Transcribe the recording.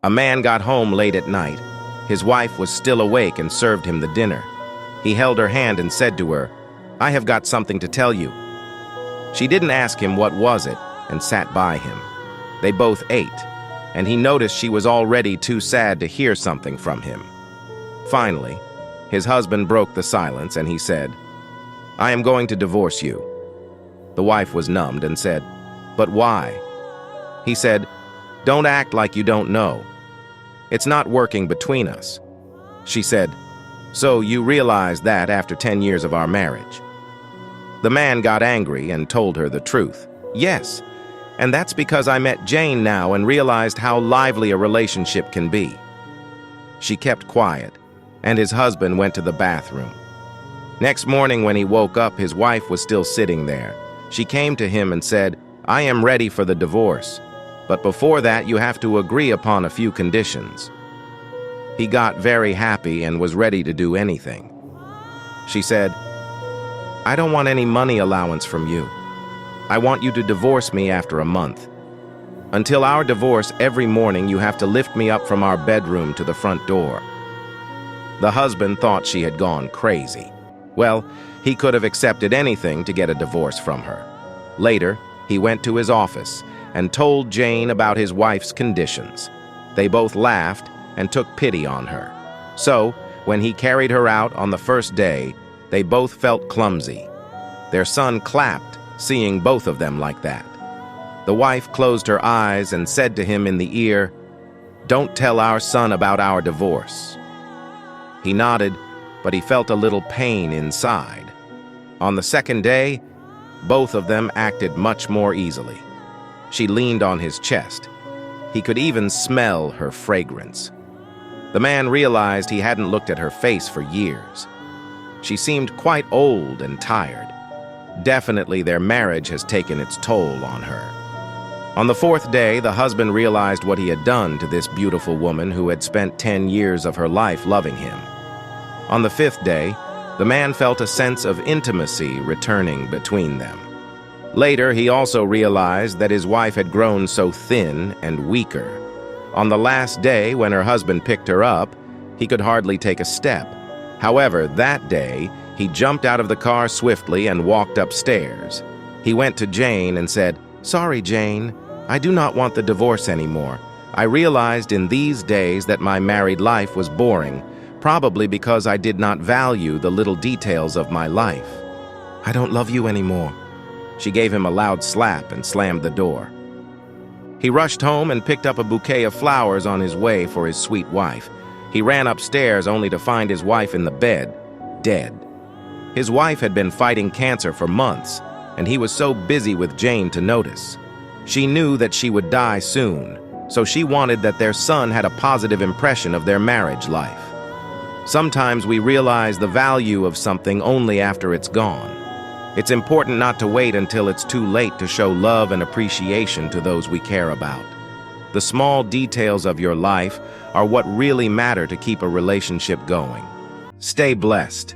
A man got home late at night. His wife was still awake and served him the dinner. He held her hand and said to her, "I have got something to tell you." She didn't ask him what was it and sat by him. They both ate, and he noticed she was already too sad to hear something from him. Finally, his husband broke the silence and he said, "I am going to divorce you." The wife was numbed and said, "But why?" He said, "Don't act like you don't know. It's not working between us." She said, "So you realize that after 10 years of our marriage?" The man got angry and told her the truth. "Yes, and that's because I met Jane now and realized how lively a relationship can be." She kept quiet, and his husband went to the bathroom. Next morning when he woke up, his wife was still sitting there. She came to him and said, "I am ready for the divorce, but before that you have to agree upon a few conditions." He got very happy and was ready to do anything. She said, "I don't want any money allowance from you. I want you to divorce me after a month. Until our divorce, every morning you have to lift me up from our bedroom to the front door." The husband thought she had gone crazy. Well, he could have accepted anything to get a divorce from her. Later, he went to his office and told Jane about his wife's conditions. They both laughed and took pity on her. So, when he carried her out on the first day, they both felt clumsy. Their son clapped, seeing both of them like that. The wife closed her eyes and said to him in the ear, "Don't tell our son about our divorce." He nodded, but he felt a little pain inside. On the second day, both of them acted much more easily. She leaned on his chest. He could even smell her fragrance. The man realized he hadn't looked at her face for years. She seemed quite old and tired. Definitely their marriage has taken its toll on her. On the fourth day, the husband realized what he had done to this beautiful woman who had spent 10 years of her life loving him. On the fifth day, the man felt a sense of intimacy returning between them. Later, he also realized that his wife had grown so thin and weaker. On the last day, when her husband picked her up, he could hardly take a step. However, that day, he jumped out of the car swiftly and walked upstairs. He went to Jane and said, "Sorry, Jane, I do not want the divorce anymore. I realized in these days that my married life was boring, probably because I did not value the little details of my life. I don't love you anymore." She gave him a loud slap and slammed the door. He rushed home and picked up a bouquet of flowers on his way for his sweet wife. He ran upstairs only to find his wife in the bed, dead. His wife had been fighting cancer for months, and he was so busy with Jane to notice. She knew that she would die soon, so she wanted that their son had a positive impression of their marriage life. Sometimes we realize the value of something only after it's gone. It's important not to wait until it's too late to show love and appreciation to those we care about. The small details of your life are what really matter to keep a relationship going. Stay blessed.